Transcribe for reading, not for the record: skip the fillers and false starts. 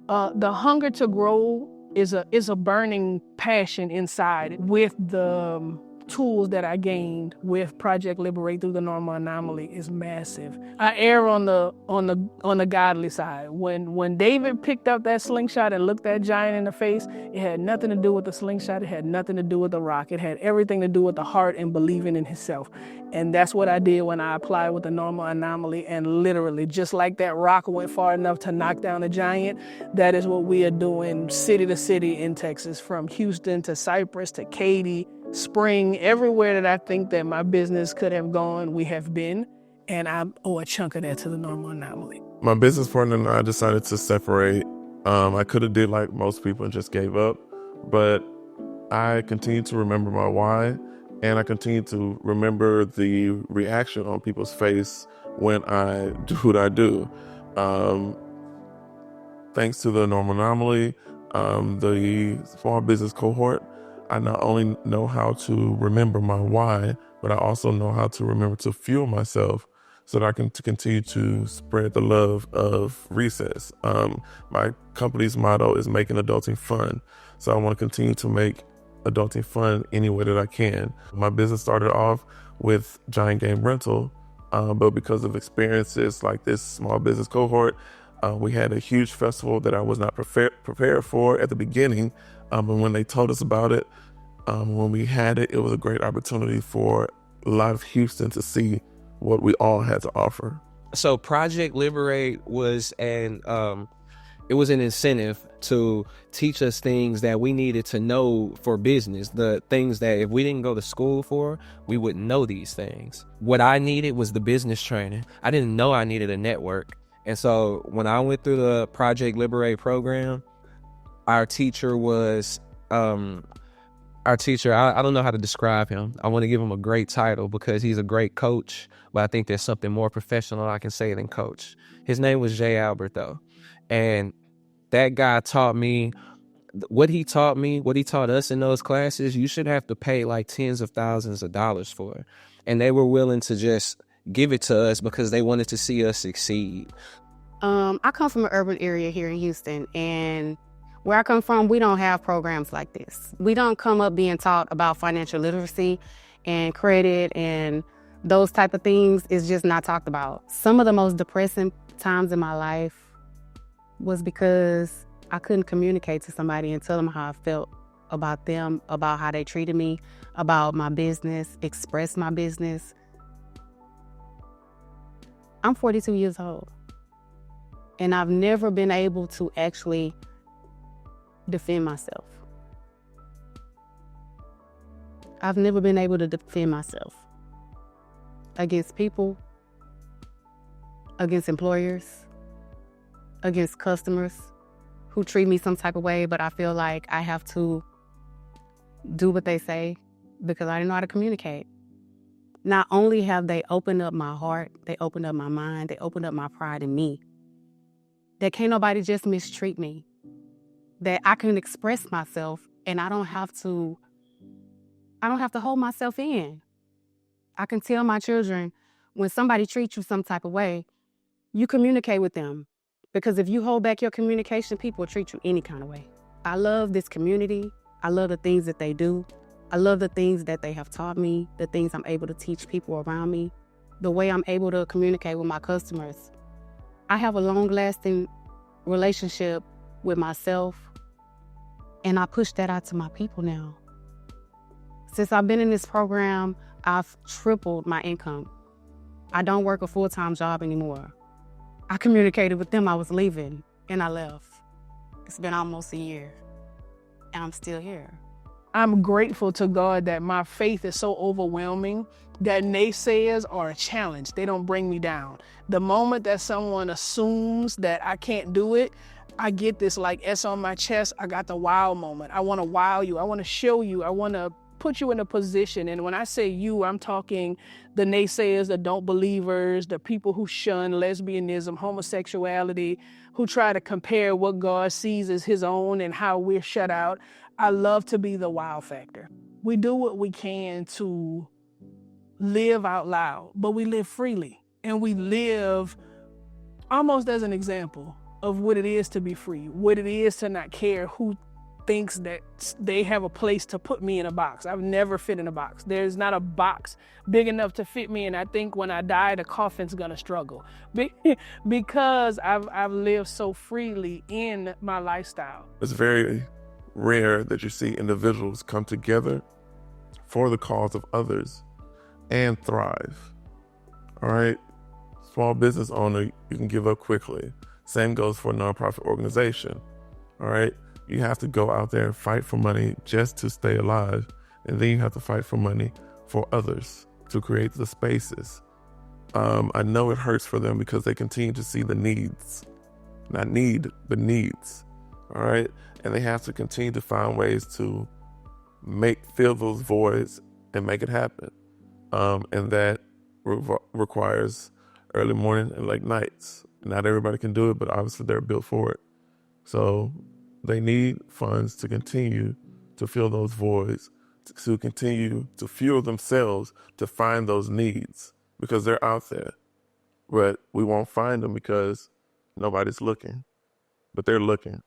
The hunger to grow is a burning passion inside. With the tools that I gained with Project Liberate through the Normal Anomaly is massive. I err on the godly side. When David picked up that slingshot and looked that giant in the face, it had nothing to do with the slingshot. It had nothing to do with the rock. It had everything to do with the heart and believing in himself. And that's what I did when I applied with the Normal Anomaly. And literally, just like that rock went far enough to knock down a giant, that is what we are doing city to city in Texas, from Houston to Cypress to Katy, Spring, everywhere that I think that my business could have gone, we have been. And I owe a chunk of that to the Normal Anomaly. My business partner and I decided to separate. I could have did like most people and just gave up, but I continue to remember my why, and I continue to remember the reaction on people's face when I do what I do. Thanks to the Normal Anomaly, the small business cohort, I not only know how to remember my why, but I also know how to remember to fuel myself so that I can continue to spread the love of recess. My company's motto is making adulting fun. So I want to continue to make adulting fun any way that I can. My business started off with giant game rental, but because of experiences like this small business cohort, we had a huge festival that I was not prepared for at the beginning. And when they told us about it, when we had it, it was a great opportunity for a lot of Houston to see what we all had to offer. So Project Liberate was an incentive to teach us things that we needed to know for business, the things that if we didn't go to school for, we wouldn't know these things. What I needed was the business training. I didn't know I needed a network. And so when I went through the Project Liberate program, our teacher was, I don't know how to describe him. I want to give him a great title because he's a great coach, but I think there's something more professional I can say than coach. His name was Jay Albert, though. And that guy taught me what he taught us in those classes. You should have to pay like tens of thousands of dollars for. And they were willing to just give it to us because they wanted to see us succeed. I come from an urban area here in Houston, and where I come from, we don't have programs like this. We don't come up being taught about financial literacy and credit and those type of things. Is just not talked about. Some of the most depressing times in my life was because I couldn't communicate to somebody and tell them how I felt about them, about how they treated me, about my business, express my business. I'm 42 years old, and I've never been able to actually defend myself. I've never been able to defend myself against people, against employers, against customers who treat me some type of way, but I feel like I have to do what they say because I didn't know how to communicate. Not only have they opened up my heart, they opened up my mind, they opened up my pride in me, that can't nobody just mistreat me, that I can express myself and I don't have to hold myself in. I can tell my children, when somebody treats you some type of way, you communicate with them. Because if you hold back your communication, people will treat you any kind of way. I love this community. I love the things that they do. I love the things that they have taught me, the things I'm able to teach people around me, the way I'm able to communicate with my customers. I have a long-lasting relationship with myself, and I push that out to my people now. Since I've been in this program, I've tripled my income. I don't work a full-time job anymore. I communicated with them I was leaving, and I left. It's been almost a year, and I'm still here. I'm grateful to God that my faith is so overwhelming that naysayers are a challenge. They don't bring me down. The moment that someone assumes that I can't do it, I get this like S on my chest. I got the wow moment. I want to wow you. I want to show you. I want to put you in a position. And when I say you, I'm talking the naysayers, the don't believers, the people who shun lesbianism, homosexuality, who try to compare what God sees as his own and how we're shut out. I love to be the wow factor. We do what we can to live out loud, but we live freely. And we live almost as an example. of what it is to be free, what it is to not care who thinks that they have a place to put me in a box. I've never fit in a box. There's not a box big enough to fit me, and I think when I die, the coffin's gonna struggle because I've lived so freely in my lifestyle. It's very rare that you see individuals come together for the cause of others and thrive. All right? Small business owner, you can give up quickly. Same goes for a nonprofit organization. All right? You have to go out there and fight for money just to stay alive. And then you have to fight for money for others to create the spaces. I know it hurts for them because they continue to see the needs. Not need, but needs. All right? And they have to continue to find ways to fill those voids and make it happen. And that requires early morning and late nights. Not everybody can do it, but obviously they're built for it. So they need funds to continue to fill those voids, to continue to fuel themselves to find those needs, because they're out there. But we won't find them because nobody's looking. But they're looking.